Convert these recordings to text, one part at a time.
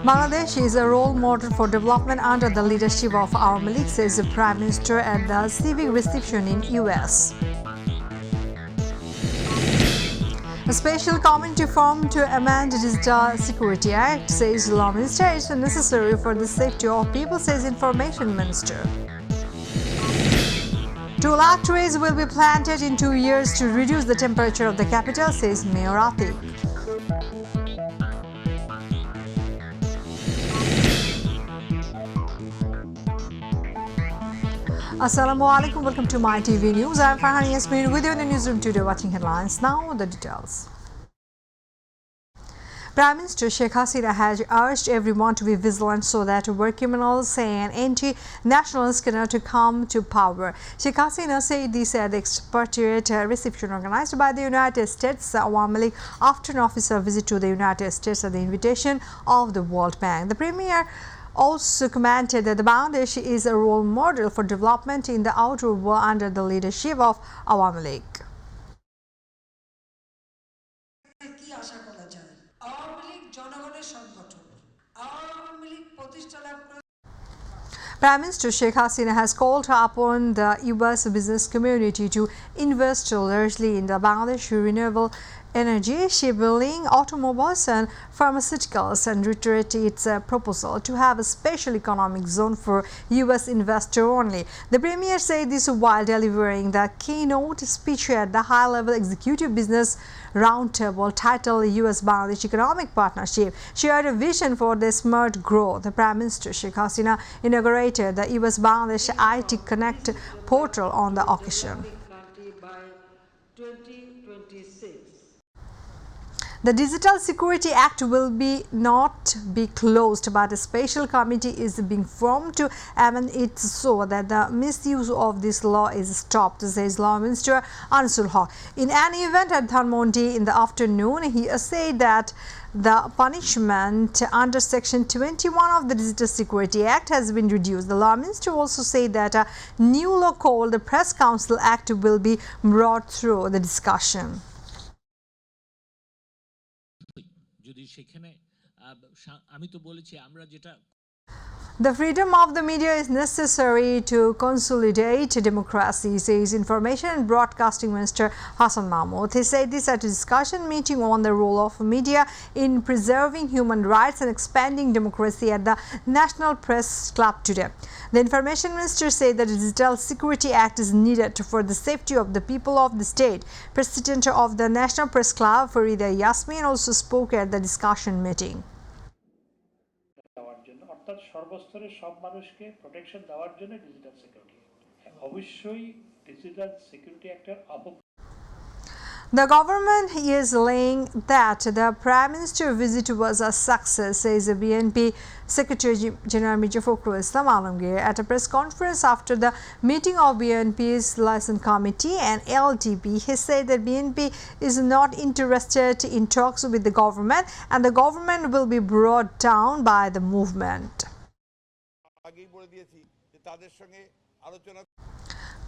Bangladesh is a role model for development under the leadership of Awami League, says the Prime Minister at the civic reception in US. A special committee formed to amend the Digital Security Act, says the Law Minister. It's necessary for the safety of people, says Information Minister. 2 lakh trees will be planted in 2 years to reduce the temperature of the capital, says Mayor Atik. Assalamu alaikum, welcome to myTV News. I am Farhan Yasmin with you in the newsroom today watching headlines. Now the details. Prime Minister Sheikh Hasina has urged everyone to be vigilant so that war criminals and anti-nationalists cannot come to power. Sheikh Hasina said this at the expatriate reception organized by the United States Awami League after an official visit to the United States at the invitation of the World Bank. The Premier also commented that Bangladesh is a role model for development in the outer world under the leadership of Awami League. Prime Minister Sheikh Hasina has called upon the US business community to invest largely in the Bangladesh renewable energy, shipbuilding, automobiles and pharmaceuticals, and reiterated its proposal to have a special economic zone for US investor only. The Premier said this while delivering the keynote speech at the high-level executive business roundtable titled US-Bangladesh Economic Partnership. Shared a vision for the smart growth. The Prime Minister Sheikh Hasina inaugurated the US-Bangladesh IT Connect portal on the occasion. The Digital Security Act will not be closed, but a special committee is being formed to amend it so that the misuse of this law is stopped, says Law Minister Ansul Haq. In an event at Dhanmondi in the afternoon, he said that the punishment under Section 21 of the Digital Security Act has been reduced. The Law Minister also said that a new law called the Press Council Act will be brought through the discussion. The freedom of the media is necessary to consolidate democracy, says Information and Broadcasting Minister Hassan Mahmood. He said this at a discussion meeting on the role of media in preserving human rights and expanding democracy at the National Press Club today. The Information Minister said that the Digital Security Act is needed for the safety of the people of the state. President of the National Press Club, Farida Yasmin, also spoke at the discussion meeting. সর্বস্তরের সব মানুষকে protection দেওয়ার জন্য digital security অবশ্যই digital security অ্যাক্টের The government is laying that the Prime Minister's visit was a success, says the BNP Secretary General Mirza Fakhrul Islam Alamgir at a press conference after the meeting of BNP's Liaison Committee and LDP. He said that BNP is not interested in talks with the government and the government will be brought down by the movement.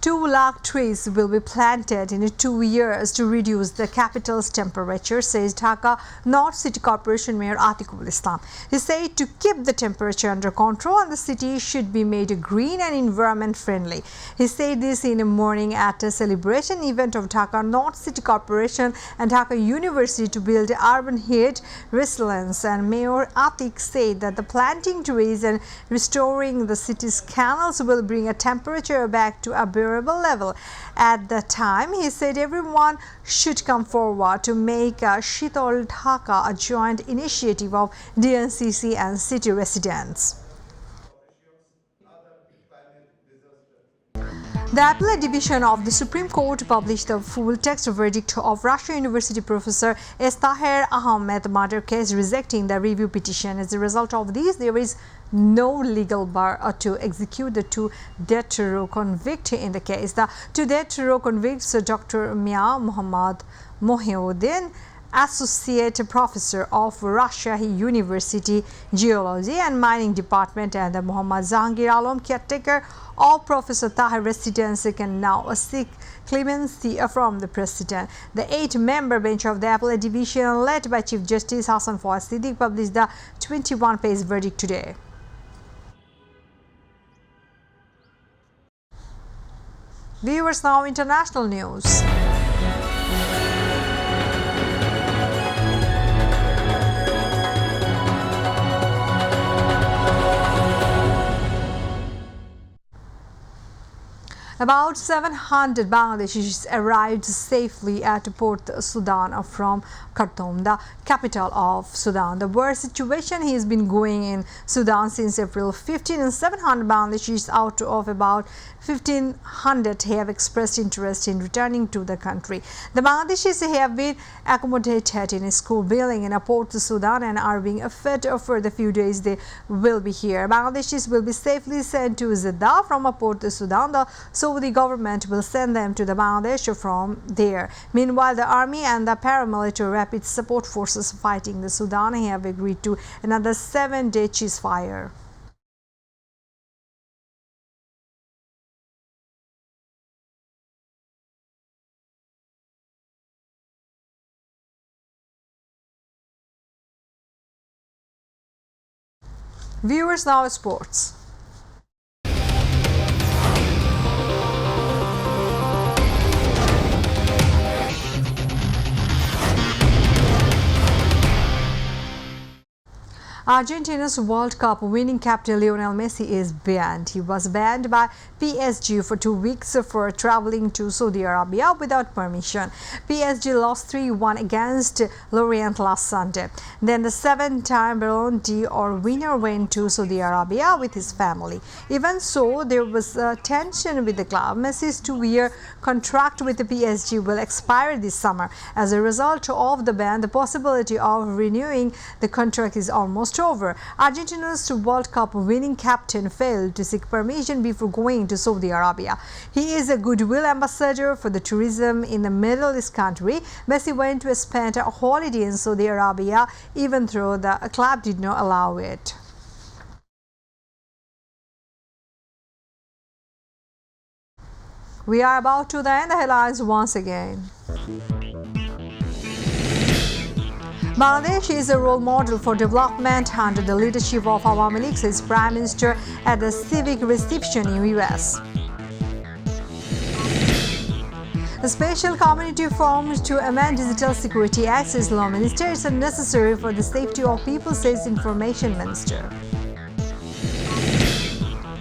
2 lakh trees will be planted in 2 years to reduce the capital's temperature, says Dhaka North City Corporation Mayor Atikul Islam. He said to keep the temperature under control and the city should be made green and environment friendly. He said this in a morning at a celebration event of Dhaka North City Corporation and Dhaka University to build urban heat resilience. And Mayor Atik said that the planting trees and restoring the city's canals will bring a temperature back to a level. At the time, he said everyone should come forward to make Shitol Dhaka a joint initiative of DNCC and city residents. The Appellate Division of the Supreme Court published the full text verdict of Russia University professor Estaher Ahmed murder case, rejecting the review petition. As a result of this, there is no legal bar to execute the 2 death row convicts in the case. The 2 death row convicts, Dr. Mia Muhammad Mohiuddin Associate Professor of Rajshahi University Geology and Mining Department, and the Muhammad Jahangir Alam, caretaker of Professor Tahir Residency, can now seek clemency from the President. The 8-member bench of the Appellate Division, led by Chief Justice Hassan Fawaz Siddiq, published the 21-page verdict today. Viewers, now international news. About 700 Bangladeshis arrived safely at Port Sudan from Khartoum, the capital of Sudan. The war situation has been going in Sudan since April 15, and 700 Bangladeshis out of about 1,500 have expressed interest in returning to the country. The Bangladeshis have been accommodated in a school building in Port Sudan and are being fed for the few days they will be here. Bangladeshis will be safely sent to Jeddah from Port Sudan. The Saudi government will send them to the Bangladesh from there. Meanwhile, the army and the paramilitary rapid support forces fighting the Sudan have agreed to another 7-day ceasefire. Viewers, now sports. Argentina's World Cup winning captain Lionel Messi is banned. He was banned by PSG for 2 weeks for traveling to Saudi Arabia without permission. PSG lost 3-1 against Lorient last Sunday. Then the 7-time Ballon d'Or winner went to Saudi Arabia with his family. Even so, there was tension with the club. Messi's 2-year contract with the PSG will expire this summer. As a result of the ban, the possibility of renewing the contract is almost over. Argentina's World Cup winning captain failed to seek permission before going to Saudi Arabia. He is a goodwill ambassador for the tourism in the Middle East country. Messi went to spend a holiday in Saudi Arabia even though the club did not allow it. We are about to end the headlines once again. Bangladesh is a role model for development under the leadership of Awami League, says Prime Minister at the civic reception in US. A special committee formed to amend Digital Security Act, says Law Minister. It's unnecessary for the safety of people, says Information Minister.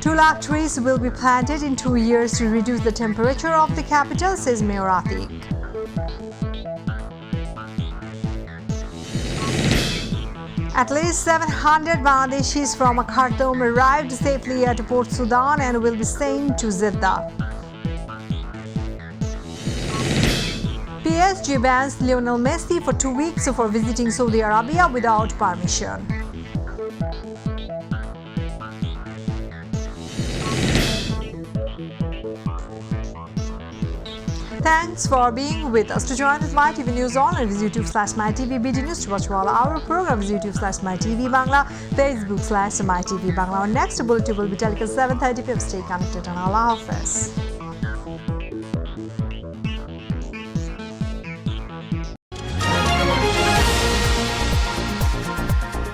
2 lakh trees will be planted in 2 years to reduce the temperature of the capital, says Mayor Atiq. At least 700 Bangladeshis from Khartoum arrived safely at Port Sudan and will be sent to Jeddah. PSG bans Lionel Messi for 2 weeks for visiting Saudi Arabia without permission. Thanks for being with us. To join with MyTV News on, visit YouTube/MyTvbd News. To watch all our programs, YouTube/MyTV Bangla, Facebook/MyTV Bangla. Our next bulletin will be telecast 7:30 p.m. Stay connected on Allah Hafiz.